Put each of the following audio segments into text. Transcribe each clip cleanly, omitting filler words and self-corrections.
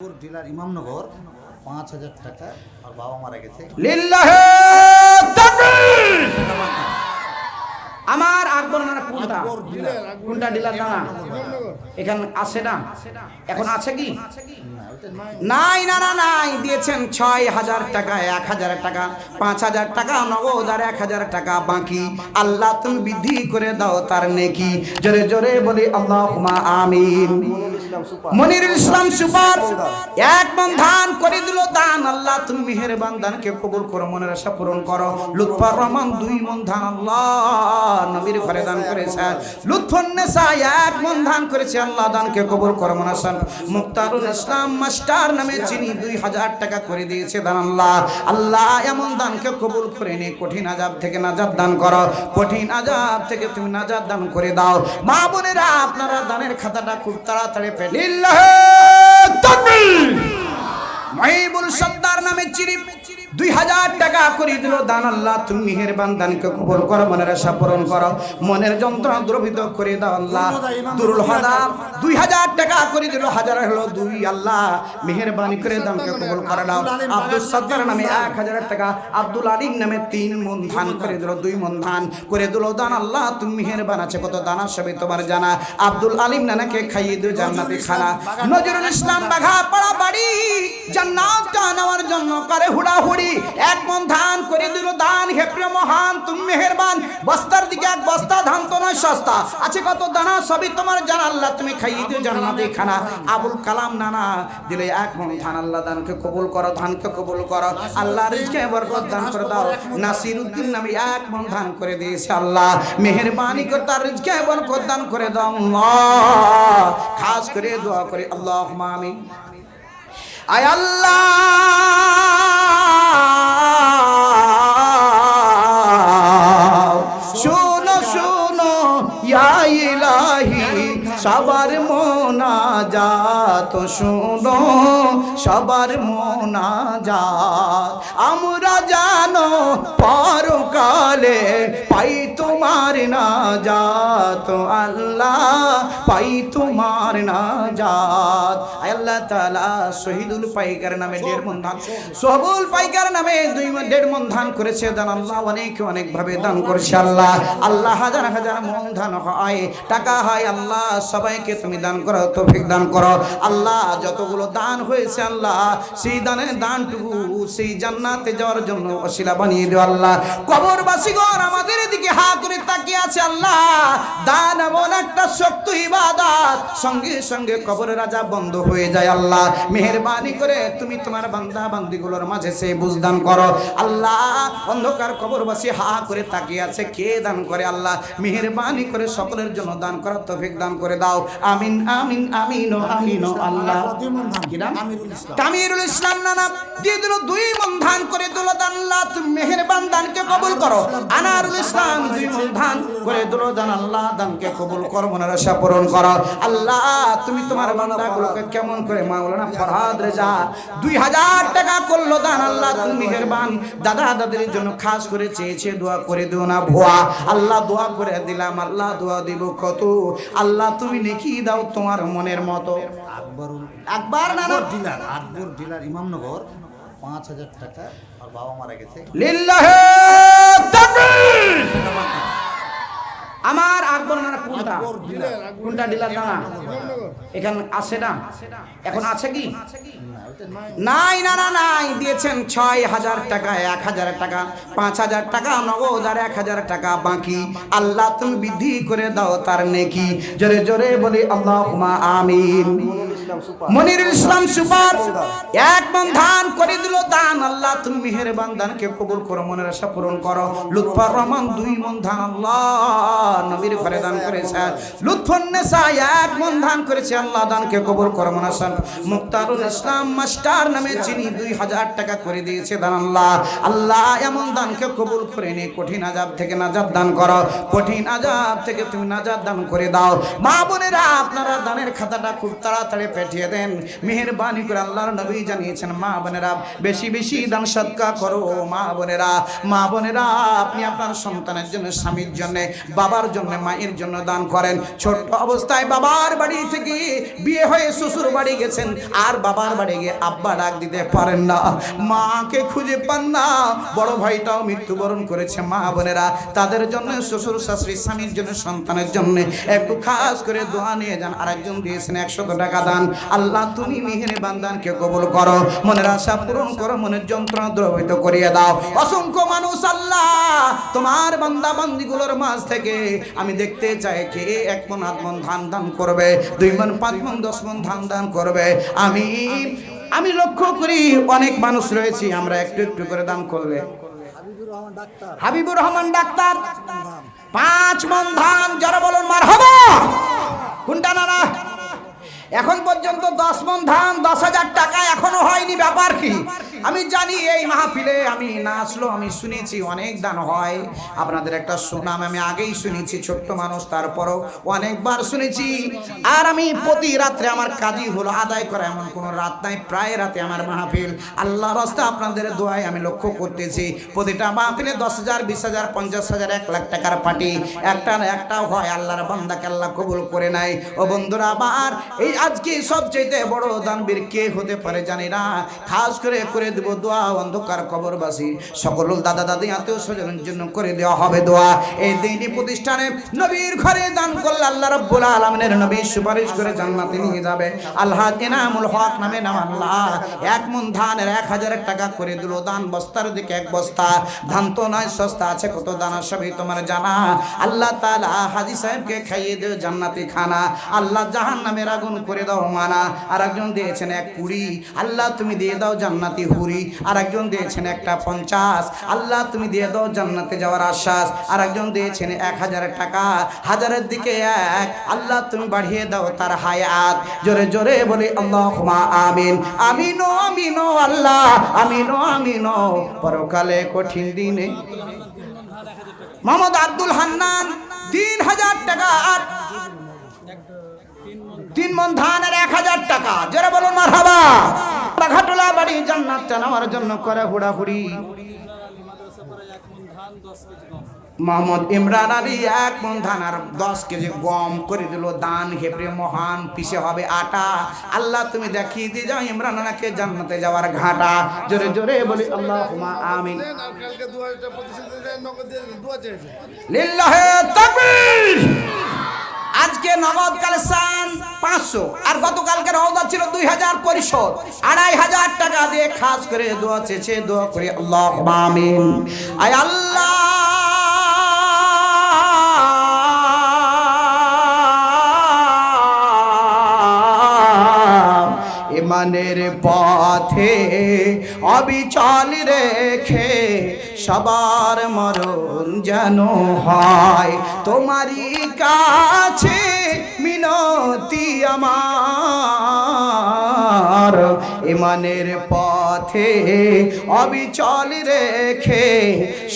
জেলার ইমামনগর ৫,০০০ টাকা আর বাবা মারা গেছে। লিল্লাহে তাকবীর। আমার আকবর না কোনটা কোনটা ডিলার না এখানে আছে না, এখন আছে কি নাই? না না নাই, দিয়েছেন ৬,০০০ টাকা, ১,০০০ টাকা, ৫,০০০ টাকা নগদ আর ১,০০০ টাকা বাকি। আল্লাহ তুমি বৃদ্ধি করে দাও তার নেকি। জোরে জোরে বলি আল্লাহুম্মা আমিন। মনিরুল ইসলাম সুপার এক মন ধান করে দিল দান। আল্লাহ তুমি মেহেরবান দানকে কবুল করো, মনের আশা পূরণ করো। লুৎফর রহমান ২ মন ধান আল্লাহ নবীর ঘরে দান করেছে। লুৎফুন্নেসা ১ মন ধান করেছে, আল্লাহ দানকে কবুল করো মনের আশা। মুক্তারুল ইসলাম মাস্টার নামে যিনি ২,০০০ টাকা করে দিয়েছে দান আল্লাহ, আল্লাহ এমন দানকে কবুল করে নে। কঠিন আযাব থেকে নাজাত দান করো, কঠিন আযাব থেকে তুমি নাজাত দান করে দাও। মা বোনেরা আপনারা দানের খাতাটা খুব তাড়াতাড়ি পেয়ে লিল্লাহে তাকবীর। মাহিবুল সত্তার নামে চিরি ২,০০০ টাকা করে দিল দান। আল্লাহ তুমি মেহেরবান দানকে কবুল করো, মনের আশা পূরণ করো, মনের যন্ত্রণা দ্রবিত করে দাও আল্লাহ। দুরুল হাদা ২,০০০ টাকা করে দিল, হাজার হলো ২। আল্লাহ মেহেরবানি করে দানকে কবুল করে দাও। আব্দুল সত্তার নামে ১,০০০ টাকা, আব্দুল আলিম নামে ৩ মন ধান করে দিল, ২ মন ধান করে দিল দান। আল্লাহ তুমি মেহেরবান, আছে কত দানা সবই তোমার জানা। আব্দুল আলিম নানাকে খাইয়ে দিও জান্নাতি খানা। নজরুল ইসলাম বাঘা পাড়া বাড়ি জান্নাত নেওয়ার জন্য করে হুড়াহুড়ি ১ মন ধান করে দিল দান। হে প্রিয় মহান তুমি মেহেরবান, বস্তার দিকে ১ বস্তা ধান তো নয় সস্তা, আছে কত দানা সবই তোমার জানা। আল্লাহ তুমি খাইয়ে দিও জান্নাতি খানা। আবুল কালাম নানা দিলে ১ মন ধান। আল্লাহ দানকে কবুল করো, ধানকে কবুল করো। আল্লাহ রিজকে বরকত দান করে দাও। নাসির উদ্দিন নামে ১ মন ধান করে দিয়েছে, আল্লাহ মেহেরবানি করে তার রিজকে বরকত দান করে দাও আল্লাহ। খাস করে দোয়া করে আল্লাহুম্মা আমিন। আয় আল্লাহ শুনো শুনো ইয়া ইলাহি সবার মোনাজাত শুনো, সবার মোনাজাত। আমরা জানো পরকালে পাই তোমার নাজাত, আল্লাহ পাই তোমার নাজাত। আল্লাহ তাআলা শহীদুল পাইকার নামে ১.৫ মন ধান, সবুল পাইকার নামে ২.৫ মন ধান করেছে দান। আল্লাহ অনেক অনেক ভাবে দান করছে আল্লাহ। আল্লাহ হাজার হাজার মন ধান হয়, টাকা হয়, আল্লাহ সবাইকে তুমি দান করো, তৌফিক দান করো আল্লাহ। যতগুলো দান হয়েছে আল্লাহ, সেই দানের দানটুকু সেই জান্নাতে যাওয়ার জন্য ওসিলা বানিয়ে দিও আল্লাহ। কবরবাসীগণ আমাদের দিকে হা করে তাকিয়ে আছে আল্লাহ। দান এমন একটা শক্ত ইবাদত, সঙ্গে সঙ্গে কবরের আযাব বন্ধ হয়ে যায় আল্লাহ। মেহেরবানি করে তুমি তোমার বান্দা বান্দিগুলোর মাঝে সেই বুঝ দান করো আল্লাহ। অন্ধকার কবরবাসী হা করে তাকিয়ে আছে, কে দান করে আল্লাহ? মেহেরবানি করে সকলের জন্য দান করার তৌফিক দান করে দাও। আমিন আমিন আমিন ও আমিন ও আল্লাহ। কামিরুল ইসলাম নানা দিয়ে দিল ২ মন ধান করে দিল দান। আল্লাহ তুমি মেহেরবান দানকে কবুল করো। আনারুল ইসলাম ২ মন ধান করে দিল দান। আল্লাহ দানকে কবুল করো, মনের আশা পূরণ করো আল্লাহ। তুমি তোমার বান্দাগুলোকে কেমন করে মাওলানা ফরহাদ রেজা ২,০০০ টাকা করলো দান। আল্লাহ তুমি মেহেরবান। দাদা দাদির জন্য খাস করে চেয়েছে, দোয়া করে দিও না ভুয়া। আল্লাহ দোয়া করে দিলাম, আল্লাহ দোয়া দিব কত। আল্লাহ তুমি নেকি দাও তোমার মনের মতো। আকবর নানা আকবর জেলার ইমামনগর ৫,০০০ টাকা আর বাবা মারা গেছে। লিল্লাহে তাকবীর। আমার আকবর নানা কোনটা কোনটা ডিলার না এখানে আছে না, এখন আছে কি নাই? না না নাই, দিয়েছেন ৬,০০০ টাকা, ১,০০০ টাকা, ৫,০০০ টাকা নগদ আর ১,০০০ টাকা বাকি। আল্লাহ তুমি বৃদ্ধি করে দাও তার নেকি। জোরে জোরে বলি আল্লাহুম্মা আমিন। মনিরুল ইসলাম সুপার ১ মন ধান করে দিল দান। আল্লাহ তুমি মেহেরবান দানকে কবুল করো, মনের আশা পূরণ করো। লুৎফর রহমান ২ মন ধান আল্লাহ নবীর ঘরে দান করেছে। লুৎফুন্নেসা ১ মন ধান করেছে, আল্লাহ দানকে কবুল করো মনের আশা। মুক্তারুল ইসলাম মাস্টার নামে যিনি ২,০০০ টাকা করে দিয়েছে দান। আল্লাহ আল্লাহ এমন দানকে কবুল করে নে। কঠিন আযাব থেকে নাজাত দান করো, কঠিন আযাব থেকে তুমি নাজাত দান করে দাও। মা বোনেরা আপনারা দানের খাতাটা খুব তাড়াতাড়ি পাঠিয়ে দেন, মেহেরবানি করে। আল্লাহর নবী জানিয়েছেন মা বোনেরা বেশি বেশি দান সদকা করো। মা বোনেরা আপনি আপনার সন্তানের জন্য, স্বামীর জন্য, বাবার জন্য, মায়ের জন্য দান করেন। ছোট অবস্থায় বাবার বাড়ি থেকে থেকে বিয়ে হয়ে শ্বশুর বাড়ি গেছেন, আর বাবার বাড়ি গিয়ে আব্বা ডাক দিতে পারেন না, মাকে খুঁজে পান না, বড় ভাইটাও মৃত্যুবরণ করেছে। মা বোনেরা, তাদের জন্য, শ্বশুর শাশুড়ি স্বামীর জন্য, সন্তানের জন্য একটু খাস করে দোয়া নিয়ে যান। আরেকজন দিয়েছেন 100 টাকা দান। আল্লাহ তুমি মেহেরবান দানকে কবুল করো, মনের আশা পূরণ করো, মনের যন্ত্রণা দ্রবিত করিয়ে দাও। অসংখ্য মানুষ আল্লাহ তোমার বান্দা বান্দিগুলোর মাঝ থেকে আমি দেখতে চাই কে 1 মণ 8 মণ ধান দান করবে, 2 মণ 5 মণ 10 মণ ধান দান করবে। আমি লক্ষ্য করি অনেক মানুষ রয়েছে, আমরা একটু একটু করে দান করবে। হাবিবুর রহমান ডাক্তার 5 মণ ধান, যারা বলুন মারহাবা। কোনটা না? এখন পর্যন্ত 10 মণ ধান 10,000 টাকা এখনো হয়নি। ব্যাপার কি? আমি জানি এই মাহফিলে আমি না আসলেও আমি শুনেছি অনেক দান হয়। আপনাদের একটা সুনাম আমি আগেই শুনেছি, ছোট্ট মানুষ, তারপরও অনেকবার শুনেছি। আর আমি প্রতি রাত্রে আমার কাজই হলো আদায় করা, এমন কোনো রাত নাই, প্রায় রাতে আমার মাহফিল। আল্লাহ রাস্তা আপনাদের দোয়ায় আমি লক্ষ্য করতেছি প্রতিটা মাহফিলে 10,000, 20,000, 50,000, 1 লাখ টাকার পার্টি একটাও হয়। আল্লাহর বান্দাকে আল্লাহ কবুল করে নাই। ও বন্ধুরা আমার, এই আজকে সবচেয়ে বড় দানবীর কে হতে পারে জানি না। খাস করে করে দেব দোয়া, অন্ধকার কবরবাসী সকল দাদা দাদি আত্মীয় স্বজনের জন্য করে দেওয়া হবে দোয়া। এই দিনই প্রতিষ্ঠানে নবীর ঘরে দান করলে আল্লাহ রাব্বুল আলামিনের নবী সুপারিশ করে জান্নাতে নিয়ে যাবে। আল্লাহ এনামুল হক নামে নাম আল্লাহ 1 মণ ধানের 1,000 টাকা করে দিল দান। বস্তার দিকে 1 বস্তা ধান তো নয়, সস্তা আছে কত দানা সবই তোমার জানা। আল্লাহ তাআলা হাজী সাহেবকে খাইয়ে দেও জান্নাতি খানা। আল্লাহ জাহান্নামের আগুন করে দাও মানা। আর একজন দিয়েছেন 1 কুড়ি, আল্লাহ তুমি দিয়ে দাও জান্নাতি হুরি। আর একজন দিয়েছেন 1টা 50, আল্লাহ তুমি দিয়ে দাও জান্নাতে যাওয়ার আশ্বাস। আর একজন দিয়েছেন 1,000 টাকা, 1000-এর দিকে 1, আল্লাহ তুমি বাড়িয়ে দাও তার হায়াত। জোরে জোরে বলি আল্লাহুম্মা আমিন। আমিন ও আমিন ও আল্লাহ, আমিন ও আমিন ও। পরকালে কঠিন দিনে মোহাম্মদ আব্দুল হান্নান 3,000 টাকা আর 3 মণ ধানের 1,000 টাকা। যারা বলুন মারহাবা। ঘাটলা বাড়ি জান্নাতটা নেওয়ার জন্য করে হুড়াহুড়ি। মোহাম্মদ ইমরান আলী 1 মণ ধান আর 10 কেজি গম করে দিল দান। হেপ্রে মহান পিছে হবে আটা। আল্লাহ তুমি দেখিয়ে দিয়ে যাও ইমরান আলীকে জান্নাতে যাওয়ার ঘাটা। জোরে জোরে বলি আল্লাহুম্মা আমিন। লিল্লাহি তাকবীর। আজকে নগদ কালেকশন 500, আর গতকালকে রওনা ছিল 2,000 পরিশোধ। 2,500 টাকা দিয়ে খাস করে দোয়া চেয়েছে, দোয়া করি আল্লাহুম্মা আমিন। আয় আল্লাহ, ইমানের পথে অবিচল রেখে সবার মরণ যেন হয়। তোমারই কাছে মিনতি আমার, ইমানের পথে অবিচল রেখে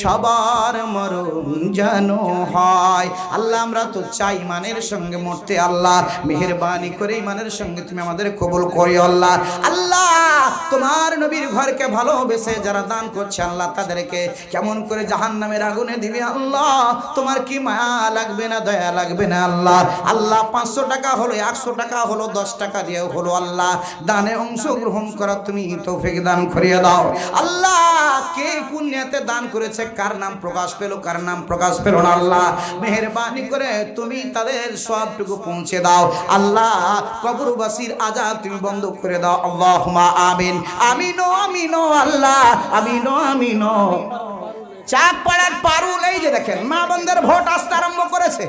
সবার মরণ যেন হয়। আল্লাহ আমরা তো চাই ইমানের সঙ্গে মরতে। আল্লাহ মেহেরবানি করে ইমানের সঙ্গে তুমি আমাদের কবুল করি। আল্লাহ আল্লাহ তোমার নবীর ঘরকে ভালোবেসে যারা দান করছে আল্লাহ তাদেরকে কেমন করে জাহান্নামের আগুনে দিবে। আল্লাহ তোমার কি মায়া লাগবে না, দয়া লাগবে না? আল্লাহ আল্লাহ 500 টাকা হলো, 100 টাকা হলো, 10 টাকা দিয়ে হলো, আল্লাহ দানে অংশগ্রহণ করা তুমি তৌফিক দান করিয়ে দাও। আল্লাহ কে কোন নিয়তে দান করেছে, কার নাম প্রকাশ পেল, কার নাম প্রকাশ পেল না, আল্লাহ মেহেরবানি করে তুমি তাদের সবটুকু পৌঁছে দাও। আল্লাহ কবরবাসীর আযাব তুমি বন্ধ করে দাও। আল্লাহুম্মা আমিন। আমিন ও আমিন ও আল্লাহ, আমিন ও আমিন ও। চাঁদপাড়ার পারুল এই যে দেখেন মা বোনদের ভোট আসতে আরম্ভ করেছে।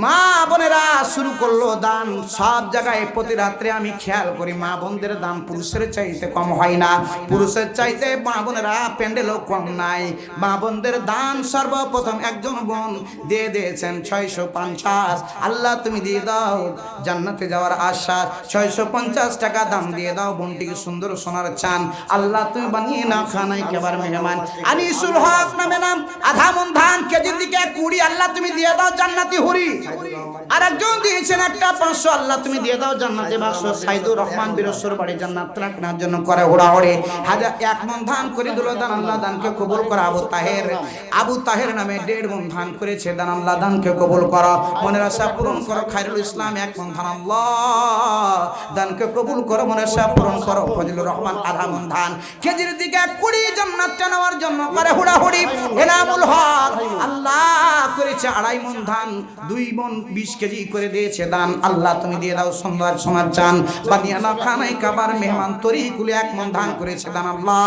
মা বোনেরা শুরু করলো দান। সব জায়গায় প্রতি রাত্রে আমি খেয়াল করি মা বোনদের দান পুরুষের চাইতে কম হয় না, পুরুষের চাইতে মা বোনেরা প্যান্ডেলও কম নাই। মা বোনদের দান সর্বপ্রথম একজন বোন দিয়ে দিয়েছেন 650। আল্লাহ তুমি দিয়ে দাও জান্নাতে যাওয়ার আশা। 650 টাকা দাম দিয়ে দাও বোনটিকে সুন্দর সোনার চান। আল্লাহ তুমি বানিয়ে নাও খানায় কেবার মেহমান। আনিসুল হক নামে নাম, 1/2 মণ ধান, কেজির দিকে 20। আল্লাহ তুমি দিয়ে দাও জান্নাতি হুরি। আরেকজন দিয়েছেন একটা 500, আল্লাহ তুমি দিয়ে দাও জান্নাতে বাক্স। সাইদুর রহমান বীরশ্বর বাড়ি জান্নাত রাখার জন্য করে হুড়াহুড়ি হাজার 1 মণ ধান করে দিল দান, আল্লাহ দানকে কবুল করো। আবু তাহের নামে 1.5 মণ ধান করেছে দান, আল্লাহ দানকে কবুল করো, মনের আশা পূরণ করো। খায়রুল ইসলাম 1 মণ ধান, আল্লাহ দানকে কবুল করো, মনের আশা পূরণ করো। ফজলুর রহমান 1/2 মণ ধান, কেজির দিকে 20 জান্নাতটা নেওয়ার জন্য করে হুড়াহুড়ি। এনামুল হক আল্লাহ করেছে 2.5 মণ ধান, 2 মণ 20 কেজি করে দিয়েছে দান, আল্লাহ তুমি দিয়ে দাও সুন্দর সোনার চান। বাদিয়ানা খানায় কাবার মেহমান তরিকুল 1 মণ ধান করেছে দান, আল্লাহ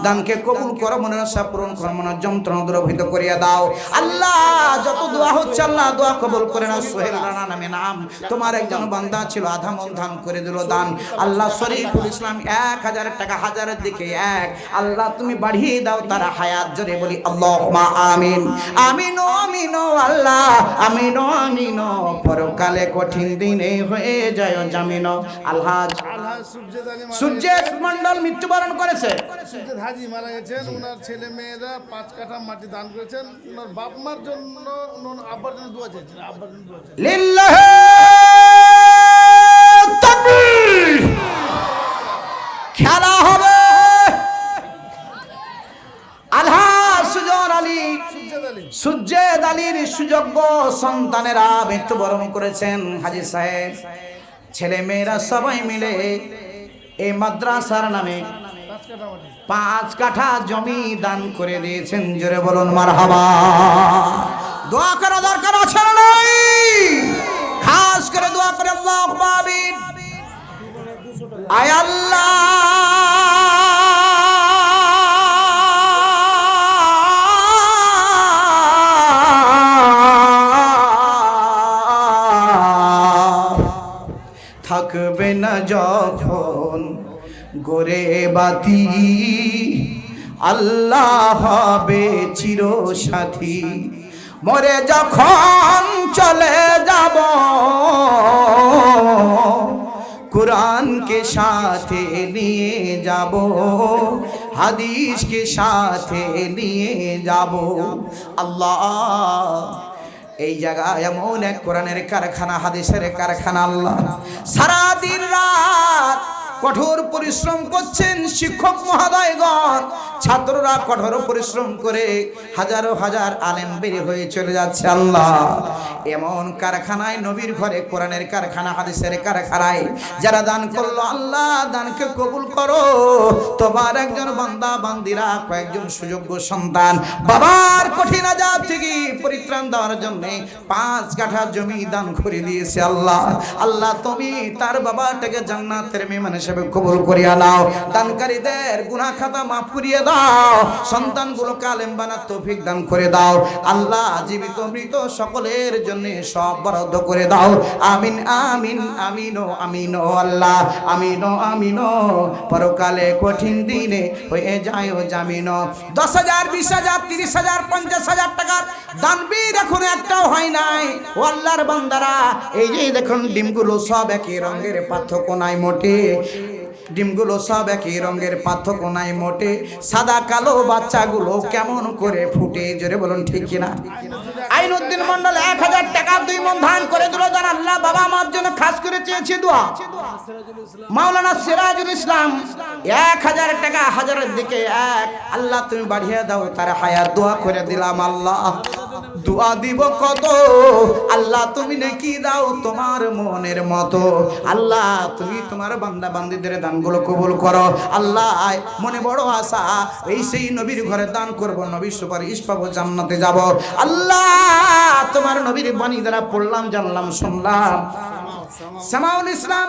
দানকে কবুল করো, মনের আশা পূরণ করো, মনের যন্ত্রণা দূরীভূত করিয়া দাও। আল্লাহ যত দোয়া হচ্ছে আল্লাহ দোয়া কবুল করে নাও। সোহেল রানা নামে নাম, তোমার একজন বান্দা ছিল 1/2 মণ ধান করে দিল দান, আল্লাহ শরীফুল ইসলাম 1000 টাকা, হাজারের দিকে 1, আল্লাহ তুমি বাড়িয়ে দাও তার হায়াত। জোরে বলি আল্লাহুম্মা আমিন। আমিন ও আমিন ও আল্লাহ, আমিন ও আমিন ও, পরকালে কঠিন দিনে হয়ে যায় জামিন। আলহাজ সূর্যের মণ্ডল মৃত্যুবরণ করেছে। সূর্যের হাজি মারা গেছেন, ওনার ছেলে মেয়েরা 5 কাঠা মাটি দান করেছেন। ওনার বাপ মার জন্য, ওনার আব্বার জন্য দোয়া চাইছেন, আব্বার জন্য দোয়া চাইছেন। লিল্লাহি তাকবীর। খেলা হবে। আলহাজ সুজন আলী, সুজ্জেদ আলীর সুযোগ্য সন্তানেরা মৃত্যুবরণ করেছেন। হাজী সাহেব ছেলে মেয়েরা সবাই মিলে এই মাদ্রাসার নামে 5 কাঠা জমি দান করে দিয়েছেন। জোরে বলুন মারহাবা। দোয়া করা দরকার আছে না নাই? খাস করে দোয়া করে আল্লাহুম্মা আমিন। আয় আল্লাহ থাকবে না যখন গোরে বাতি, আল্লাহ হবে চির সাথী। মরে যখন চলে যাব কুরআনকে সাথে নিয়ে যাব, হাদিসকে সাথে নিয়ে যাব। আল্লাহ এই জায়গায় এমন এক কোরআনের কারখানা, হাদিসের কারখানা। আল্লাহ সারা দিন রাত কঠোর পরিশ্রম করছেন শিক্ষক মহোদয়গণ, ছাত্ররা কঠোর পরিশ্রম করে হাজারো হাজার আলেম বের হয়ে চলে যাচ্ছে। আল্লাহ এমন কারখানায়, নবীর ঘরে কোরআনের কারখানা, হাদিসের কারখানায় যারা দান করলো, আল্লাহ দানকে কবুল করো। তোমার একজন বান্দা বান্দিরা, কয়েকজন সুযোগ্য সন্তান বাবার কঠিন আযাব থেকে পরিত্রাণ দেওয়ার জন্য 5 কাঠা জমি দান করে দিয়েছে। আল্লাহ আল্লাহ তুমি তার বাবাটাকে জান্নাতের মেহমান হিসেবে কবুল করিয়া নাও। দানকারীদের গুনাহ খাতা মাফ করিয়ে দাও, সন্তানগুলোকে আলেম বানার তৌফিক দান করে দাও। আল্লাহ জীবিত মৃত সকলের জন্য সব বরাদ্দ করে দাও। আমিন আমিন আমিন ও আমিন ও আল্লাহ, আমিন ও আমিন ও, পরকালে কঠিন দিনে হয়ে যায় জামিন। 10,000 20,000 30,000 50,000 টাকার দানবীর এখনো একটাও হয় নাই। ও আল্লাহর বান্দারা, এই যে দেখুন ডিমগুলো সব একই রঙের, পার্থক্য নাই মোটে। ডিমগুলো সব একই রঙের, পার্থক্য নাই মোটে। সাদা কালো বাচ্চাগুলো কেমন করে ফুটে, জোরে বলুন ঠিক কিনা? আইনুদ্দিন মন্ডল 1000 টাকা 2 মণ ধান করে দিল জান, আল্লাহ বাবা আমার জন্য খাস করে চেয়েছে দোয়া। মাওলানা সিরাজুল ইসলাম 1000 টাকা, হাজারের দিকে 1, আল্লাহ তুমি বাড়িয়ে দাও তার হায়াত। দোয়া করে দিলাম আল্লাহ, দোয়া দিব কত, আল্লাহ তুমি নাকি দাও তোমার মনের মতো। আল্লাহ তুমি তোমার বান্দা বান্দীদের দানগুলো কবুল করো। আল্লাহ মনে বড় আশা, এই সেই নবীর ঘরে দান করব, নবীর সুপারিশ পাবো, জান্নাতে যাব। আল্লাহ তোমার নবীর বাণী দ্বারা পড়লাম, জানলাম, শুনলাম। সামাউল ইসলাম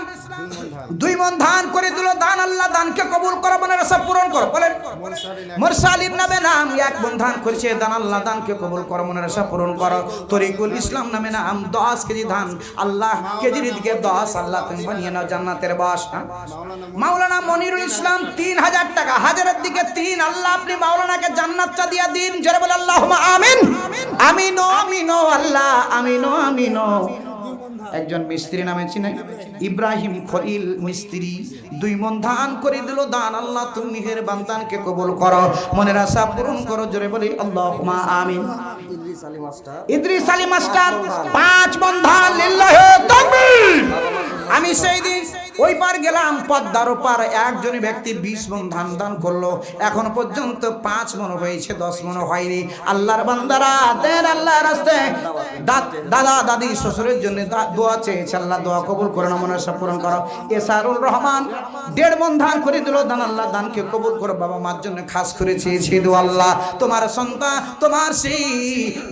2 মণ ধান করে দিল দান, আল্লাহ দানকে কবুল করো, মনের আশা পূরণ করো। বলেন মুরসালিন নামে নাম 1 মণ ধান করেছে দান, আল্লাহ দানকে কবুল করো, মনের আশা পূরণ করো। তরিকুল ইসলাম নামে নাম 10 কেজি ধান, আল্লাহ কেজির দিকে 10, আল্লাহ তুমি বানিয়ে নাও জান্নাতের বাস। মাওলানা মনিরুল ইসলাম 3000 টাকা, হাজারের দিকে 3, আল্লাহ আপনি মাওলানাকে জান্নাতটা দিয়া দিন। জোরে বলে আল্লাহুম্মা আমিন। আমিন ও আমিন ও আল্লাহ, আমিন ও আমিন ও। একজন মিস্ত্রি নামে চিনেন, ইব্রাহিম খলিল মিস্ত্রি, 2 মণ ধান করে দিল দান, আল্লাহ তুমি মেহেরবান দানকে কবুল করো, মনের আশা পূরণ করো। জোরে বলি আল্লাহুম্মা আমিন। ইদ্রিস আলী মাস্টার 5 মণ ধান, লিল্লাহে তাকবীর। আমি সেই দিন ওই পার গেলাম, পদ্মার ওপার একজন ব্যক্তি 20 মণ ধান দান করলো। এখন পর্যন্ত 5 মণ হয়েছে, 10 মণ হয়নি। আল্লাহর বান্দারা দেন আল্লাহর রাস্তায়। দাদা দাদি শ্বশুরের জন্য দোয়া চেয়েছে, আল্লাহ দোয়া কবুল করে না, মনের সব পূরণ করো। এসারুল রহমান 1.5 মণ ধান করে দিল দান, আল্লাহ দানকে কবুল করো। বাবা মার জন্য খাস করে চেয়েছি দোয়া, আল্লাহ তোমার সন্তান, তোমার সেই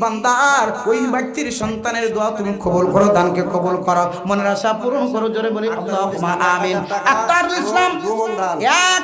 বান্দার ওই ব্যক্তির সন্তানের দোয়া তুমি কবুল করো, দানকে কবুল করো, মনের আশা পূরণ করো। জোরে বলি আল্লাহুম্মা আমিন। আক্তারুল ইসলাম 1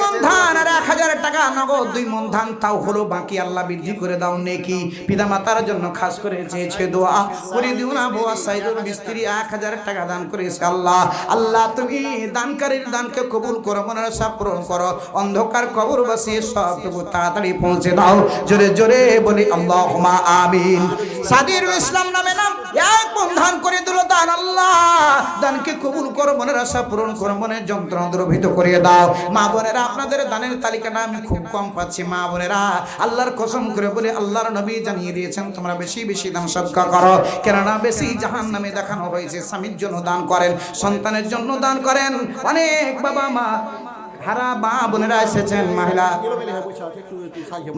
মণ ধান আর 1000 টাকা নগদ, 2 মণ ধান তাও হলো বাকি, আল্লাহ বৃদ্ধি করে দাও নেকি। পিতা মাতার জন্য খাস করে চেয়েছে দোয়া করে দিও না। বুয়া সাইদুর মিস্ত্রি 1000 টাকা দান করেছে, আল্লাহ আল্লাহ তুমি দানকারীর দানকে কবুল করো, মনের আশা পূরণ করো। অন্ধকার কবরবাসী সবটুকু তাড়াতাড়ি পৌঁছে দাও। জোরে জোরে বলি আল্লাহুম্মা আমিন। সাদিরুল ইসলাম নামে নাম 1 মণ ধান করে দিল দান, আল্লাহ দানকে কবুল করো, মনের আশা পূরণ করো, মনের যন্ত্রণা দূরীভূত করিয়ে দাও। মা বোনেরা আপনাদের দানের তালিকাটা আমি খুব কম পাচ্ছি। মা বোনেরা আল্লাহর কসম করে বলে, আল্লাহর নবী জানিয়ে দিয়েছেন তোমরা বেশি বেশি দান সদকা করো, কেননা বেশি জাহান্নামে দেখানো হয়েছে। স্বামীর জন্য দান করেন, সন্তানের জন্য দান করেন। অনেক বাবা মা হারা মা বোনেরা এসেছেন,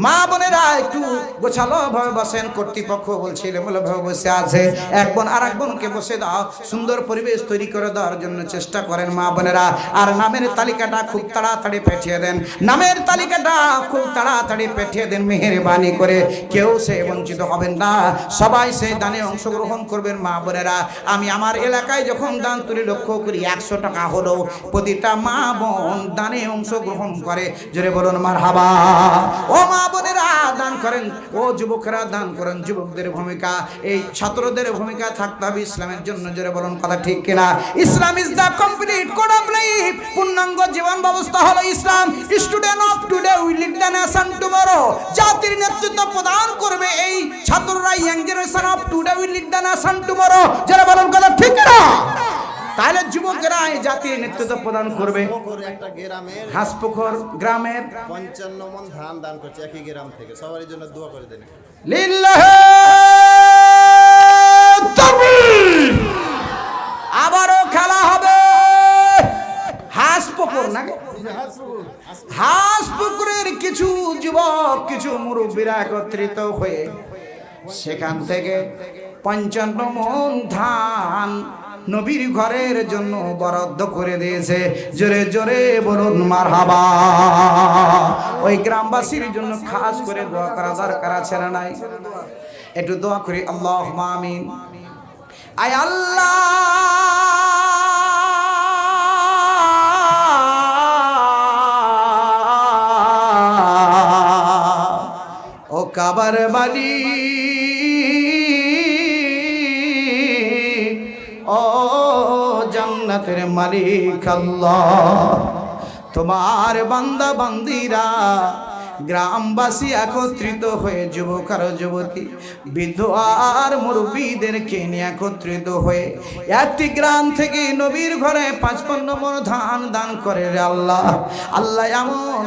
মা বোনেরা একটু গোছালো ভাবে বসেন। কর্তৃপক্ষ বলছে এলোমেলো ভাবে বসে আছে, এক বোন আর এক বোনকে বসে দাও, সুন্দর পরিবেশ তৈরি করে দেওয়ার জন্য চেষ্টা করেন মা বোনেরা। আর নামের তালিকাটা খুব তাড়াতাড়ি পাঠিয়ে দেন, নামের তালিকাটা খুব তাড়াতাড়ি পাঠিয়ে দেন মেহেরবানি করে। কেউ সে বঞ্চিত হবেন না, সবাই সেই দানে অংশগ্রহণ করবেন মা বোনেরা। আমি আমার এলাকায় যখন দান তুলি লক্ষ্য করি 100 টাকা হলো প্রতিটা মা বোন দানে অংশগ্রহণ করে। জোরে বলুন মারহাবা। ও মা বোনেরা দান করেন, ও যুবকরা দান করেন। যুবকদের ভূমিকা, এই ছাত্রদের ভূমিকা থাকতে হবে ইসলামের জন্য। জোরে বলুন কথা ঠিক কিনা? Islam is the complete code of life. পূর্ণাঙ্গ জীবন ব্যবস্থা হলো Islam. Student of today will lead the nation tomorrow. জাতির নেতৃত্ব প্রদান করবে এই ছাত্ররা। Young generation of today will lead the nation tomorrow. জোরে বলুন কথা ঠিক কিনা? তাহলে যুবকেরা এই জাতির নেতৃত্ব প্রদান করবে। একটা গ্রামের হাসপুকুর গ্রামের 55 মণ ধান দান করছে একই গ্রাম থেকে। সবার জন্য দোয়া করে দেন। লিল্লাহে তাকবীর। আবারও খেলা হবে হাসপুকুর নাকি? হাসপুকুরের কিছু যুবক, কিছু মুরব্বীরা একত্রিত হয়ে সেখান থেকে 55 মণ ধান নবীর ঘরের জন্য বরাদ্দ করে দিয়েছে। জোরে জোরে বলুন মারহাবা। ওই গ্রামবাসীর জন্য খাস করে দোয়া করা দরকার আছে না নাই? একটু দোয়া করি আল্লাহুম্মা আমিন। আয় আল্লাহ, ও কাবার মালিক, ও জান্নাতের মালিক আল্লাহ, তোমার বান্দা বান্দিরা গ্রামবাসী একত্রিত হয়ে, যুবক আর যুবতী, বৃদ্ধ আর মুরব্বীদেরকে নিয়ে একত্রিত হয়ে একটি গ্রাম থেকে নবীর ঘরে 55 মণ ধান দান করে রে আল্লাহ। আল্লাহ এমন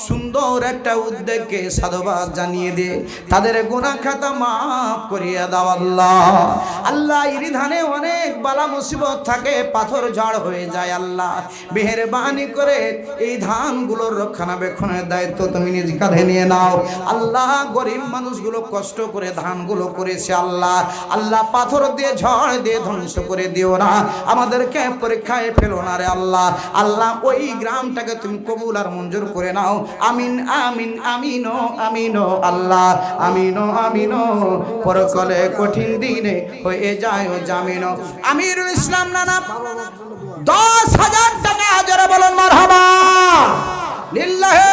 সুন্দর একটা উদ্যোগকে সাধুবাদ জানিয়ে দে, তাদের গুনাহ খাতা মাফ করিয়া দাও আল্লাহ। আল্লাহ এই ধানে অনেক বালা মুসিবত থাকে, পাথর ঝড় হয়ে যায় আল্লাহ। মেহেরবানি করে এই ধানগুলোর রক্ষণাবেক্ষণের দায়িত্ব তুমি নিজ কাঁধে নিয়ে নাও আল্লাহ। গরিব মানুষগুলো কষ্ট করে ধানগুলো করেছে আল্লাহ, আল্লাহ পাথর দিয়ে ঝড় দিয়ে ধ্বংস করে দিও না, আমাদেরকে পরীক্ষায় ফেলো না রে আল্লাহ। আল্লাহ ওই গ্রামটাকে তুমি কবুল আর মঞ্জুর করে নাও। আমিন আমিন আমিনো আমিনো আল্লাহ, আমিনো আমিনো। পরকালে কঠিন দিনে হয়ে যায় ও জামিনো। আমিরুল ইসলাম নানা 10,000 টাকা। জোরে বলুন মারহাবা। লিল্লাহে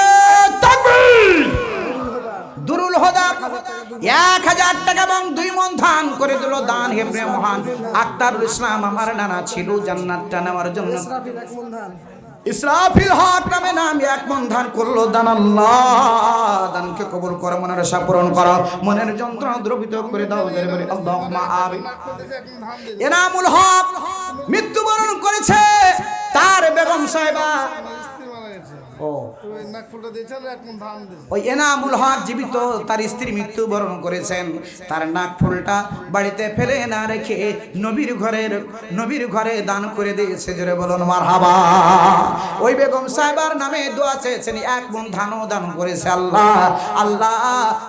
তাকবীর। দুরুল হুদা 1000 টাকা এবং 2 মণ ধান করে দিল দান। হেব্রে মহান আক্তারুল ইসলাম আমার নানা ছিল জান্নাতটা নেওয়ার জন্য। ইসরাফিল হক নামে নাম 1 মণ ধান করলো দান। আল্লাহ দানকে কবুল করো, মনের আশা পূরণ করো, মনের যন্ত্রণা দ্রবিত করে দাও। আল্লাহুম্মা আমিন। এনামুল হক মৃত্যুবরণ করেছে, তার বেগম সাহেবা ও তো ওই নাকফুলটা দিয়েছেন, 1 মণ ধান দিয়েছেন। ওই এনামুল হক জীবিত, তার স্ত্রী মৃত্যুবরণ করেছেন, তার নাক ফুলটা বাড়িতে ফেলে না রেখে নবীর ঘরে দান করে দিয়েছে। জোরে বলুন মারহাবা। ওই বেগম সাহেবার নামে দোয়া চেয়েছেন, 1 মণ ধানও দান করেছে। আল্লাহ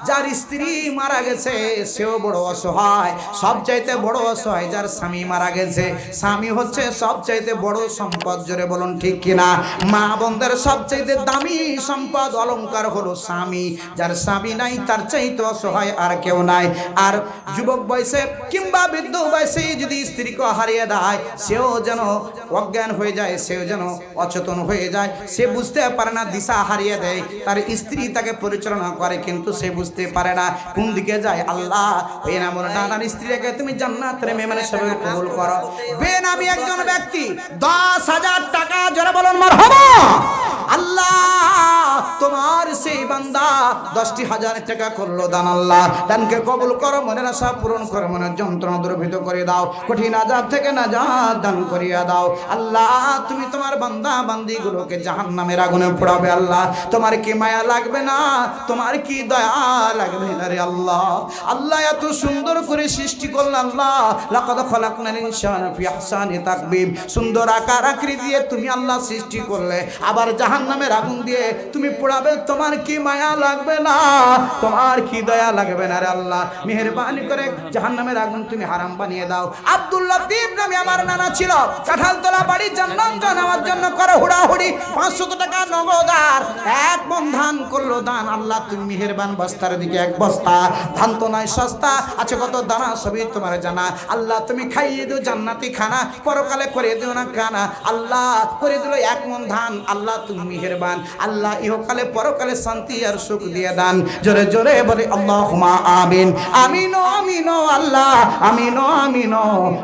যার স্ত্রী মারা গেছে সেও বড় অসহায়, সবচাইতে বড় অসহায় যার স্বামী মারা গেছে। স্বামী হচ্ছে সবচাইতে বড় সম্পদ। জোরে বলুন ঠিক কিনা? মা বোনদের সবচাইতে দামি সম্পদ অলংকার হলো স্বামী। যার স্বামী নাই তার চাইতে অসহায় আর কেউ নাই। আর যুবক বয়সে কিংবা বৃদ্ধ বয়সে যদি স্ত্রীকে হারিয়ে দেয়, সেও যেন অজ্ঞান হয়ে যায়, সেও যেন অচেতন হয়ে যায়। সে বুঝতে পারে না, দিশা হারিয়ে দেয়। তার স্ত্রী তাকে পরিচালনা করে কিন্তু সে বুঝতে পারে না কোন দিকে যায়। আল্লাহ ওই এমন নানার স্ত্রীকে তুমি জান্নাতের মেহমান হিসেবে কবুল করো। বেনামি একজন ব্যক্তি 10,000 টাকা, জোরে বলুন মারহাবা। আল্লাহ তোমার সেই বান্দা 10,000 টাকা করলো দান। আল্লাহ দানকে কবুল করো, মনের আশা পূরণ করো, মনের যন্ত্রণা দূরীভূত করে দাও, কঠিন আযাব থেকে নাজাত দান করিয়া দাও। আল্লাহ তুমি তোমার বান্দা বান্দিগুলোকে জাহান্নামের আগুনে পোড়াবে। আল্লাহ তোমার কি মায়া লাগবে না? তোমার কি দয়া লাগবে না রে আল্লাহ? আল্লাহ এত সুন্দর করে সৃষ্টি করলেন। আল্লাহ লাকাদ খালাকনাল ইনসানা ফি আহসানি তাকবীম, সুন্দর আকার আকৃতি দিয়ে তুমি আল্লাহ সৃষ্টি করলে, আবার জাহান্নামের আগুন দিয়ে তুমি পোড়াবে। তোমার কি মায়া লাগবে না? তোমার কি দয়া লাগবে না রে আল্লাহ? মেহেরবানি করে জাহান্নামের আগুন তুমি হারাম বানিয়ে দাও। আব্দুল লতিফ নামে আমার নানা ছিল, কাঁঠালতলা বাড়ি, জান্নাত নেওয়ার জন্য করে হুড়াহুড়ি। 500 টাকা নগদ আর 1 মণ ধান করলো দান। আল্লাহ তুমি মেহেরবান, বস্তার দিকে 1 বস্তা ধান তো নয় সস্তা আছে, কত দানা সবই তোমার জানা। আল্লাহ তুমি খাইয়ে দিও জান্নাতি খানা, পরকালে করে দিও না কানা। আল্লাহ করে দিল 1 মণ ধান। আল্লাহ তুমি মেহেরবান। আল্লাহ ইহকালে পরকালে শান্তি আর সুখ দিয়ে দান। জোরে জোরে বলে আল্লাহুম্মা আমিন। আমিন আমিন আল্লাহ আমিন আমিন।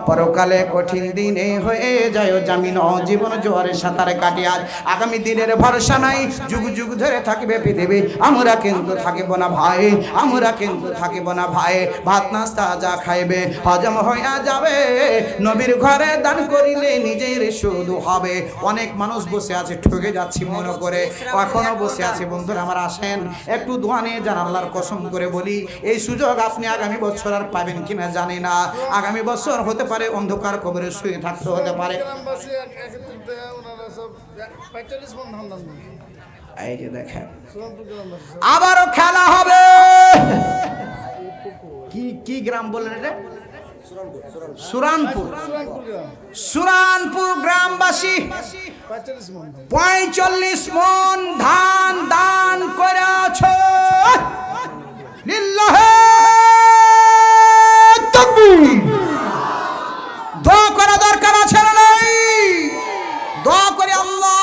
পরকালে কঠিন দিনে হয়ে যায় জামিন, জীবন জোয়ারে সাঁতারে কাটি আজ আগামী দিনের ভরসা নাই। যুগ যুগ ধরে থাকবে পৃথিবী, আমরা কিন্তু থাকিব না ভাই, আমরা কিন্তু থাকিব না ভাই। ভাত নাস্তা যা খাইবে হজম হইয়া যাবে, নবীর ঘরে দান করিলে নিজের শুধু হবে। অনেক মানুষ বসে আছে, ঠকে যাচ্ছি মনে করে, এখনো বসে আছে। বন্ধুরা আমার আসেন একটু দোয়া নিয়ে যান। আল্লাহর কসম করে বলি, এই সুযোগ আপনি আগামী বছর আর পাবেন কিনা জানি না। আগামী বছর হতে পারে অন্ধকার কবরে শুয়ে থাকতে হতে পারে। গ্রামবাসী একত্রিত হয়ে ওনারা সব 45 মণ ধান দান করেছেন। এই যে দেখেন সুরানপুর গ্রামবাসী আবারও খেলা হবে। কি গ্রাম বললেন এটা? সুরানপুর। গ্রাম সুরানপুর গ্রামবাসী 45 মণ ধান। 45 মণ ধান দান করেছ। লিল্লাহে তাকবীর। দোয়া করা দরকার আছে না নাই? দোয়া করে আল্লাহ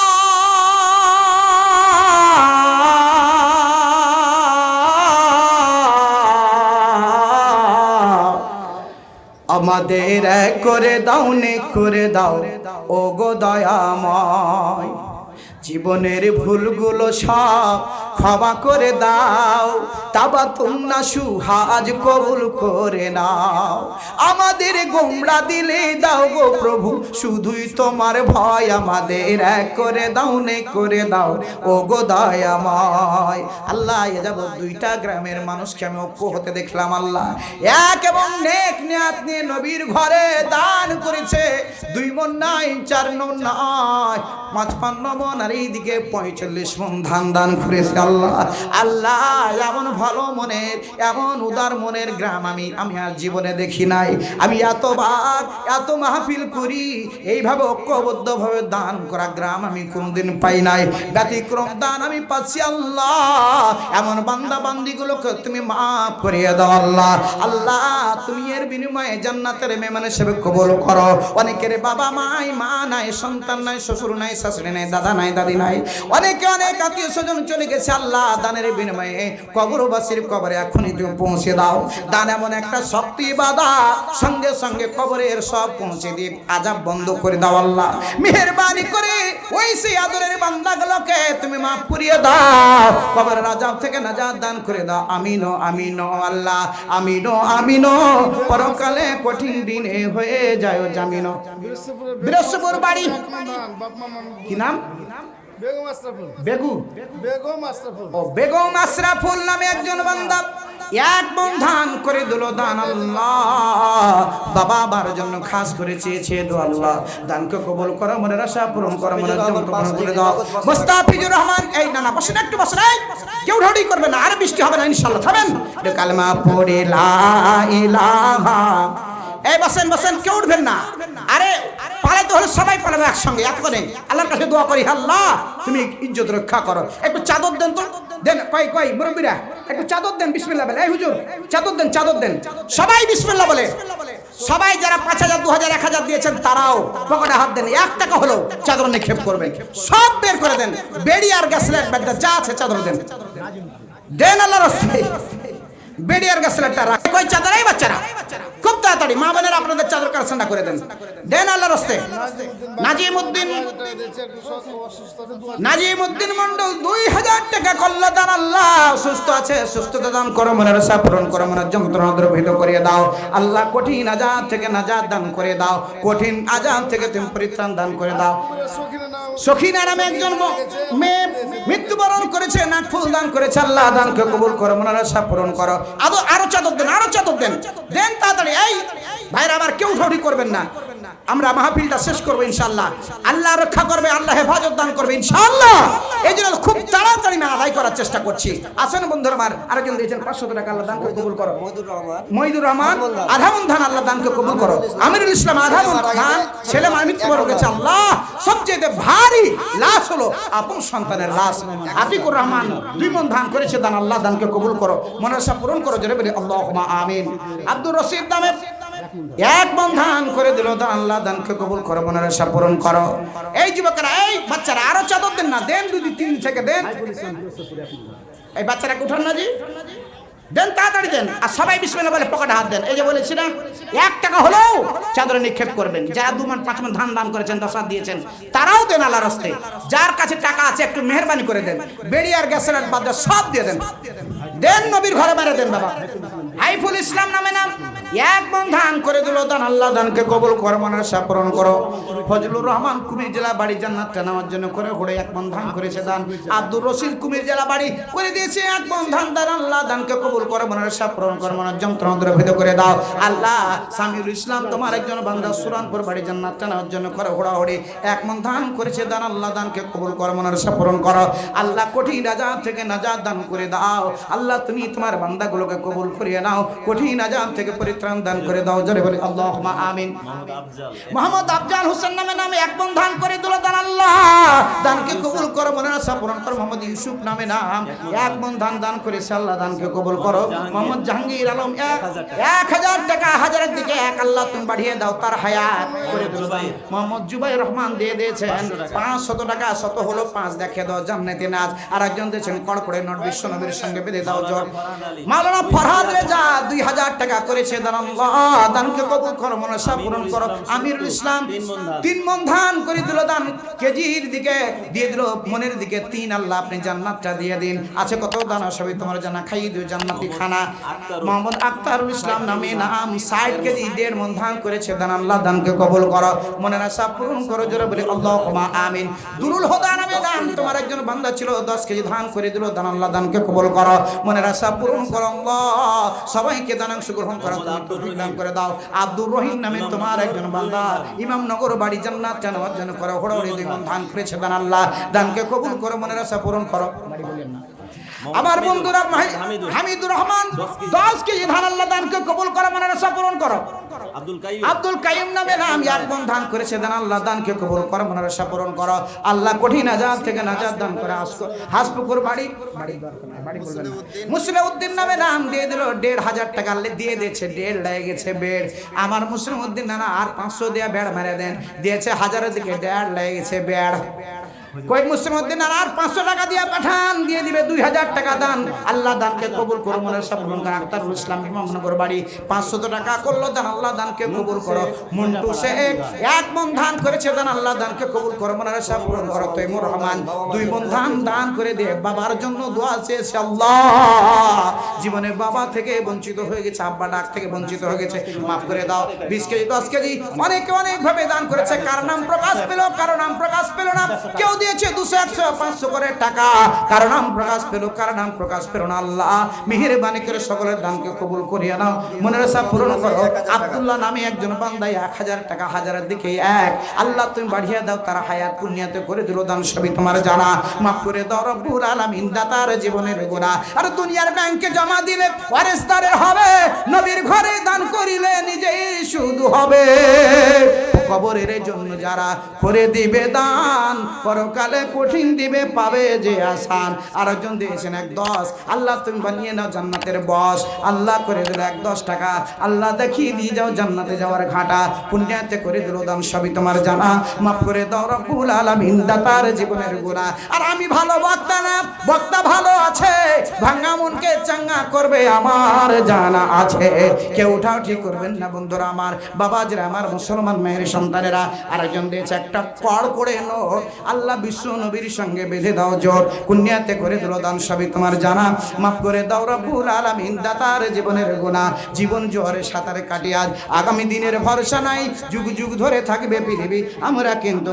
আমাদের এক করে দাও, নে করে দাও ও গো দয়াময়। জীবনের ভুলগুলো সব ক্ষমা করে দাও, তাবাতুন্না সুহাজ কবুল করে নাও। আমাদের গোমরা দিলে দাও গো প্রভু, শুধুই তোমার ভয়। আমাদের এক করে দাও, নে করে দাও ও গো দয়াময়। আল্লাহ এ যাবৎ 2টা গ্রামের মানুষকে আমি ঐক্য হতে দেখলাম। আল্লাহ এক এবং নেক নিয়াত নিয়ে নবীর ঘরে দান করেছে। 2 মণ নাই, 4 মণ নয়, 55 মণ, আর এইদিকে 45 মণ ধান দান করেছে। আল্লাহ আল্লাহ এমন ভালো মনের, এমন উদার মনের গ্রাম আমি আর জীবনে দেখি নাই। আমি এতবার এত মাহফিল করি, এইভাবে ঐক্যবদ্ধভাবে দান করা গ্রাম আমি কোনদিন পাই নাই। ব্যতিক্রম দান আমি পাচ্ছি। আল্লাহ এমন বান্দা বান্দিগুলোকে তুমি মাফ করিয়ে দাও। আল্লাহ আল্লাহ তুমি এর বিনিময়ে জান্নাতের মেহমান হিসেবে কবুল করো। অনেকের বাবা মা নাই, সন্তান নাই, শ্বশুর নাই, শাশুড়ি নাই, দাদা নাই, দাদি নাই, অনেকে অনেক আত্মীয় স্বজন চলে গেছে। আল্লাহ দানের বিনিময়ে কবরবাসীর কবরে এখনই তুমি পৌঁছে দাও। দান এমন একটা শক্তি বাধা, সঙ্গে সঙ্গে কবরের সব পৌঁছে দিয়ে আযাব বন্ধ করে দাও। আল্লাহ মেহেরবানি করে ওই সেই আদরের বান্দাগুলোকে তুমি মাফ করিয়ে দাও, কবরের আযাব থেকে নাজাত দান করে দাও। আমিন আমিন আল্লাহ আমিন আমিন। পরকালে কঠিন দিনে হয়ে যায় জামিন। বীরস্বপুর বাড়ি, বাপ মা কি নাম? বেগম আশরাফুল। বেগু বেগম আশরাফুল। ও বেগম আশরাফুল নামে একজন বান্দা এক মন ধান করে দিল দান। আল্লাহ বাবা বার জন্য খাস করে চেয়েছে, দো আল্লাহ দানকে কবুল করো, মনের আশা পূরণ করো, মনের জন্য পূরণ করে দাও। মুস্তাফিজুর রহমান এই না না বসেন, একটু বসেন, এই কেউ ঢড়ি করবে না, আর বৃষ্টি হবে না ইনশাআল্লাহ, থামেন। একটু কালেমা পড়ে লা ইলাহা, এই বসেন বসেন, কেউ উঠবেন না। আরে পালাইতে হলে সবাই পালাবে একসঙ্গে, এত করে আল্লাহর কাছে দোয়া করি, আল্লাহ তুমি ইজ্জত রক্ষা করো। একটু চাদর দেন তো, দেন, কই মুরব্বীরা একটু চাদর দেন, বিসমিল্লাহ বলে। এই হুজুর চাদর দেন, চাদর দেন, সবাই বিসমিল্লাহ বলে। সবাই যারা 5000 2000 1000 দিয়েছেন তারাও পকেটে হাত দেন, 1 টাকা হলো চাদর নিক্ষেপ করবেন, সব বের করে দেন, বেড়ি আর গ্যাসলাইট ব্যাগটা যা আছে চাদর দেন, দেন আল্লাহর রাস্তায়। বেড়ি আর গ্যাসলাইটটা রাখ, কই চাদর, এই বাচ্চারা খুব তাড়াতাড়ি মা বোনেরা আপনাদের চাদর কারখানা করে দেন, দেন আল্লাহর রাস্তায়। নাজিমউদ্দিন মন্ডল 2000 টাকা করল দান। আল্লাহ সুস্থ আছে, সুস্থতা দান করো, মনের আশা পূরণ করো, মনের যন্ত্রণা দূরীভূত করিয়ে দাও। আল্লাহ কঠিন আযাব থেকে নাজাত দান করে দাও, কঠিন আযাব থেকে তুমি পরিত্রাণ দান করে দাও। সখিনা নামে একজন মেয়ে মৃত্যুবরণ করেছে, নাক ফুল দান করেছে, আল্লাহ দানকে কবুল করো, মনের আশা পূরণ করো। আরো চাদর দেন, আরো চাদর দেন, দেন তাড়াতাড়ি। এই ভাইরা আবার কেউ ঠৌরি করবেন না, আমরা মাহফিলটা শেষ করবো ইনশাআল্লাহ। আল্লাহ রক্ষা করবে, আল্লাহ হেফাজত দান করবে ইনশাআল্লাহ। এই জন্য খুব তাড়াতাড়ি আমি আদায় করার চেষ্টা করছি। আসেন বন্ধুরা আমার, আরেকজন দিয়েছেন 500 টাকা, আল্লাহ দানকে কবুল করো। মইদুর রহমান আধামন ধান, আল্লাহ দানকে কবুল করো। আমিরুল ইসলাম আধামন ধান, ছেলে মৃত্যুবরণ করেছে। আল্লাহ সবচেয়ে ভারী লাশ হলো আপন সন্তানের লাশ। আতিকুর রহমান 2 মণ ধান করেছে দান, আল্লাহ দানকে কবুল করো, মনের আশা পূরণ করো, জোরে বলি আল্লাহুম্মা আমিন। আব্দুর রশিদ নামে 1 মণ ধান করে দিল দান, আল্লাহ দানকে কবুল করো, মনের আশা পূরণ করো। এই যুবকেরা, এই বাচ্চারা আরো চাদর দেন না, দেন 2-3 থেকে দেন। এই বাচ্চারাকে উঠান না জি, দেন তাড়াতাড়ি দেন, আর সবাই বিসমিল্লাহ বলে পকেটে হাত দেন। এই যে বলেছি না 1 টাকা হলেও চাদরে নিক্ষেপ করবেন। যারা 2 মণ 5 মণ ধান দান করেছেন, 10 হাত দিয়েছেন, তারাও দেন আল্লাহর রাস্তায়। যার কাছে টাকা আছে একটু মেহেরবানি করে দেন, বেড়ি আর গ্যাসের বাদ দিয়ে সব দিয়ে দেন, দেন নবীর ঘরে মেরে দেন। বাবা হাইফুল ইসলাম নামে নাম 1 মণ ধান করে দিল দান, আল্লাহ দানকে কবুল করো, মনের আশা পূরণ করো। ফজলুর রহমান কুমির জেলা বাড়ি, জান্নাতটা নেওয়ার জন্য করে ঘুরে 1 মণ ধান করেছে দান। আব্দুর রশিদ কুমির জেলা বাড়ি করে দিয়েছে 1 মণ ধান দান, আল্লাহ দানকে কবুল করো, মনের আশা পূরণ করো, মনের যন্ত্রণা দূরীভূত করে দাও। আল্লাহ সামিউল ইসলাম তোমার একজন বান্দা সুরানপুর বাড়ি, জান্নাতটা নেওয়ার জন্য করে ঘোড়াঘুড়ি 1 মণ ধান করেছে দান, আল্লাহ দানকে কবুল করো, মনের আশা পূরণ করো। আল্লাহ কঠিন আযাব থেকে নাজাত দান করে দাও। আল্লাহ তুমি তোমার বান্দাগুলোকে কবুল করিয়ে নাও, কঠিন আযাব থেকে পরিত্রাণ দান করে দাও, জোরে বলি আল্লাহুম্মা আমিন। মোহাম্মদ আফজাল হোসেন নামে 1 মণ ধান করে দিল দান, আল্লাহ দানকে কবুল করো, মনের আশা পূরণ করো। মোহাম্মদ ইউসুফ নামে নাম 1 মণ ধান দান করেছে, আল্লাহ দানকে কবুল করো। মোহাম্মদ জাহাঙ্গীর আলম 1000 টাকা, 1000-এর দিকে 1, আল্লাহ তুমি বাড়িয়ে দাও, তার হায়াত করে দিল। মোহাম্মদ জুবাইর রহমান দিয়ে দিয়েছেন 500 টাকা, 100 হলো 5 দেখে দাও জান্নাতে নাজ। আর একজন দিয়েছেন কড়কড়ে নোট, বিশ্ব নবীর সঙ্গে বেঁধে দাও জোর। মাওলানা ফরহাদ রেজা 2000 টাকা করেছে দান, আল্লাহ দানকে কবুল করো, মনের আশা পূরণ করো। আমিরুল ইসলাম 3 মণ ধান করে দিল দান, কেজির দিকে দিয়ে দিল, মনের দিকে 3, আল্লাহ আপনি জান্নাতটা দিয়ে দিন। আছে কত দান, সবই তোমার জানা, খাইয়ে দিও জান্নাতি খানা। মোহাম্মদ আক্তারুল ইসলাম নামে নাম 60 কেজি 1.5 মণ ধান করেছে দান, আল্লাহ দানকে কবুল করো, মনের আশা পূরণ করো, জোরে বলি আল্লাহুম্মা আমিন। দুরুল হুদা নামে দান, তোমার একজন বান্দা ছিল 10 কেজি ধান করে দিল দান, আল্লাহ দানকে কবুল করো, মনের আশা পূরণ করো। আল্লাহ সবাইকে দানাংশ গ্রহণ করো, তুমি দান করে দাও। আব্দুর রহিম নামে তোমার একজন বান্দা ইমামনগর বাড়ি, জান্নাত জানার জন্য করে ঘোড়াঘুড়ি 2 মণ ধান করেছে দান, আল্লাহ দানকে কবুল করো, মনের আশা পূরণ করো। আমার বন্ধুরা হামিদুর রহমান 10 কেজি ধান, আল্লাহ দানকে কবুল করো, মনের আশা পূরণ করো। আব্দুল কাইম নামে নাম 1 মণ ধান করেছে দান, আল্লাহ দানকে কবুল করো, মনের আশা পূরণ করো। আল্লাহ কঠিন আযাব থেকে নাজাত দান করে। হাসপুকুর বাড়ি মুসলিউদ্দিন নামে নাম দিয়ে দিল 1500 টাকা, দিয়ে দিয়েছে 1.5 লেগে গেছে বেড়। আমার মুসলিউদ্দিন নানা আর 500 দিয়ে বেড় মেরে দেন, দিয়েছে 1000-এর দিকে 1.5 লেগে গেছে বেড়। কই মুসলিউদ্দিন আর 500 টাকা দিয়ে পাঠান, দিয়ে দিবে 2000 টাকা দান, আল্লাহ দানকে কবুল করো, মনের আশা পূরণ করো। আক্তারুল ইসলাম ইমামনগর বাড়ি 500 টাকা করলো দান, আল্লাহ দানকে কবুল করো। মন্টু শেখ 1 মণ ধান করেছে দান, আল্লাহ দানকে কবুল করো, মনের আশা পূরণ করো। তৈমুর রহমান 2 মণ ধান দান করে দিয়ে বাবার জন্য দোয়া চেয়েছে, আল্লাহ জীবনে বাবা থেকে বঞ্চিত হয়ে গেছে, আব্বা ডাক থেকে বঞ্চিত হয়ে গেছে, মাফ করে দাও। 20 কেজি 10 কেজি অনেক ভাবে দান করেছে, কার নাম প্রকাশ পেল, কারো নাম প্রকাশ পেল না, কেউ দিয়েছে 200 100 500 করে টাকা, কার নাম প্রকাশ পেল কার নাম প্রকাশ পেল না, আল্লাহ মেহেরবানি করে সকলের দানকে কবুল করিয়া নাও, মনের আশা পূরণ করো। আব্দুল্লাহ নামে একজন বান্দা 1000 টাকা, হাজারের দিকে এক, আল্লাহ তুমি বাড়িয়ে দাও, তারা হায়াত পুণ্যাতে করে দিল দান, সবই তোমার জানা, মাফ করে দাও রব্বুল আলামিন দাতার জীবনের গুনাহ। আর দুনিয়ার ব্যাংকে জমা দিলে ওয়ারিসদারের হবে, নবীর ঘরে দান করিলে নিজেই শুধু হবে। কবরের জন্য যারা করে দিবে দান, পরকালে কঠিন দিবে পাবে যে আসান। আরেকজন দিয়েছেন 110, আল্লাহ তুমি বানিয়ে নাও জান্নাতের বস, আল্লাহ করে দিল 110 টাকা, আল্লাহ দেখিয়ে দিয়ে যাও জান্নাতে যাওয়ার ঘাটা, পুণ্যাতে করে দিল দান, সবই তোমার জানা, মাফ করে দাও রব্বুল আলামিন দাতার জীবনের গুনাহ। আর আমি ভালো বক্তা না, বক্তা ভালো আছে, ভাঙা মনকে চাঙ্গা করবে আমার জানা আছে, কেউ উঠাও ঠিক করবেন না বন্ধুরা আমার, বাবাজিরা আমার, মুসলমান মেয়ের সন্তানেরা। আরেকজন দিয়েছে একটা কড় করে নোট, আল্লাহ বিশ্ব নবীর সঙ্গে বেঁধে দাও জোট, পুণ্যাতে করে দিল দান, সবই তোমার জানা, মাফ করে দাও রব্বুল আলামিন দাতার জীবনের গুনাহ। জীবন জোয়ারে সাঁতারে কাটি আজ, আগামী দিনের ভরসা নাই, যুগ যুগ ধরে থাকবে পৃথিবী, আমরা কিন্তু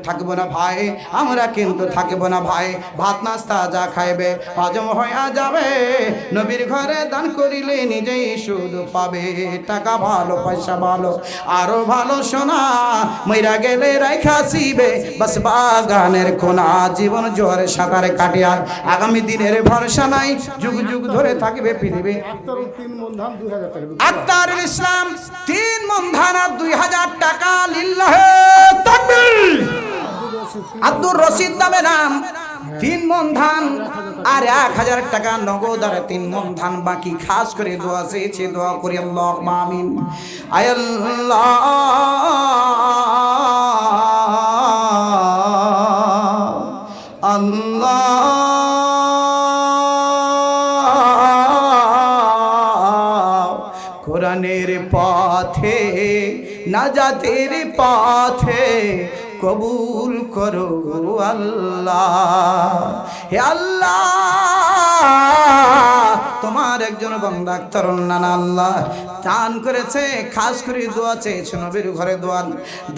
থাকবো না ভাই, আমরা কিন্তু থাকবো না ভাই, ভাত নাস্তা যা খাইবে হজম হয়ে যাবে, নবীর ঘরে দান করিলে নিজেই শুধু পাবে। টাকা ভালো, পয়সা ভালো, আরো ভালো সোনা, মইরা গেলে রাইখা সিবে বাস বাগানের কোনা, জীবন জোয়ারে সাঁতারে কাটি আজ, আগামী দিনের ভরসা নাই, যুগ যুগ ধরে থাকবে পৃথিবী। আক্তারুল ইসলাম 3 মণ ধান আর 2000 টাকা, লিল্লাহে তাকবীর। আব্দুর রশিদ নামে নাম, 3 মণ ধান আর 1000 টাকা নগদ, আর 3 মণ ধান বাকি। খাস করে দোয়া চেয়েছে, দোয়া করি আল্লাহুম্মা আমিন। আয় আল্লাহ, আল্লাহ কোরআনের পথে, নাজাতের পথে কবুল করো আল্লাহ। হে আল্লাহ, তোমার একজন বান্দা তরুণ নানা আল্লাহ দান করেছে, খাস করে দোয়া চেয়েছে, নবীর ঘরে দোয়া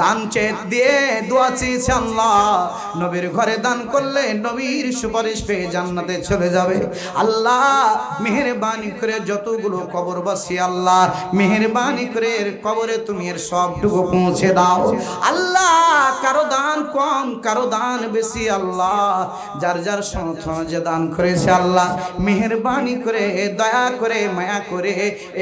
দান চেয়ে দিয়ে দোয়া চেয়েছে আল্লাহ, নবীর ঘরে দান করলে নবীর সুপারিশ পেয়ে জান্নাতে চলে যাবে। আল্লাহ মেহেরবানি করে যতগুলো কবরবাসী, আল্লাহ মেহেরবানি করে এর কবরে তুমি এর সবটুকু পৌঁছে দাও আল্লাহ। কারো দান কম, কারো দান বেশি, আল্লাহ যার যার সমর্থন যে দান করেছে, আল্লাহ মেহেরবানি করে দয়া করে মায়া করে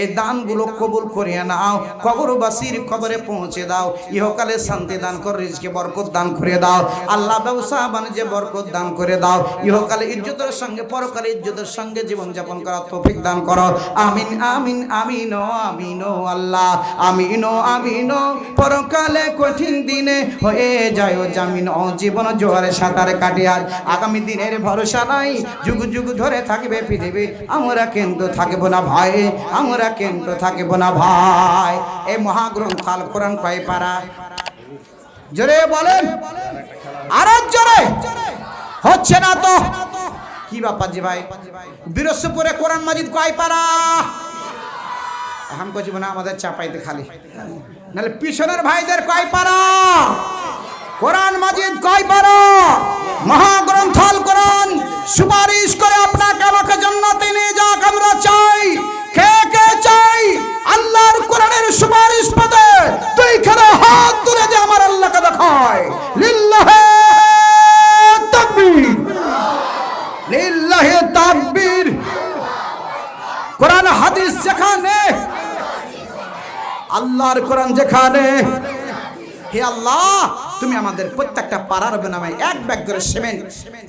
এই দানগুলো কবুল করিয়ে নাও, কবরবাসীর কবরে পৌঁছে দাও, ইহকালে শান্তি দান করে, রিজকে বরকত দান করে দাও আল্লাহ, ব্যবসা বাণিজ্যে বরকত দান করে দাও, ইহকালে ইজ্জতের সঙ্গে পরকালে ইজ্জতের সঙ্গে জীবন যাপন করার তৌফিক দান করো। আমিন আমিন আমিন ও আমিন ও আল্লাহ, আমিন ও আমিন ও, পরকালে কঠিন দিনে হয়ে যায় ও জামিন ও, জীবন জোয়ারে সাঁতারে কাটি আজ, আগামী দিনের ভরসা নাই, যুগ যুগ ধরে থাকবে পৃথিবী, আমরা কিন্তু থাকবো না ভাই, আমরা কিন্তু থাকবো না ভাই। এই মহাগ্রন্থ আল কোরআন কয় পারা? জোরে বলেন, আরো জোরে। হচ্ছে না তো কি বাপাজি ভাই? বিরসপুরে কোরআন মাজিদ কয় পারা? হাম কইব না আমাদের চাপাইতে খালি, নাহলে পিছনের ভাইদের কয় পারা? কোরআন মাজিদ কয় পারা? মহাগ্রন্থ আল কোরআন সুপারিশ করে আপনাকে আমাকে জান্নাতে নিয়ে যাক, আমরা চাই। কে কে চাই আল্লাহর কোরআনের সুপারিশ পেতে? তুই খেলে হাত তুলে দে, আমার আল্লাহকে দেখায়। লিল্লাহে তাকবীর, লিল্লাহে তাকবীর। কোরআন হাদিস যেখানে, আল্লাহর কোরআন যেখানে, হে আল্লাহ তুমি আমাদের প্রত্যেকটা পাড়ার বেনামে 1 ব্যাগ করে সিমেন্ট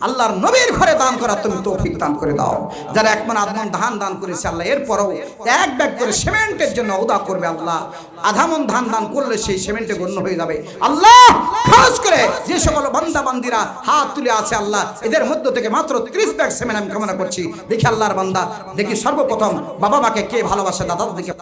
আল্লাহর নবীর ঘরে দান করা তুমি তৌফিক দান করে দাও। যারা 1 মণ আধ মণ ধান দান করেছে আল্লাহ, এরপরও 1 ব্যাগ করে সিমেন্টের জন্য ওদা করবে আল্লাহ। আধা মণ ধান দান করলে সেই সিমেন্টে গণ্য হয়ে যাবে আল্লাহ। খাস করে যে সকল বান্দা বান্দিরা হাত তুলে আছে আল্লাহ, এদের মধ্য থেকে মাত্র 30 ব্যাগ সিমেন্ট আমি কামনা করছি। দেখি আল্লাহর বান্দা, দেখি সর্বপ্রথম বাবা মাকে কে ভালোবাসে, দাদার দিকে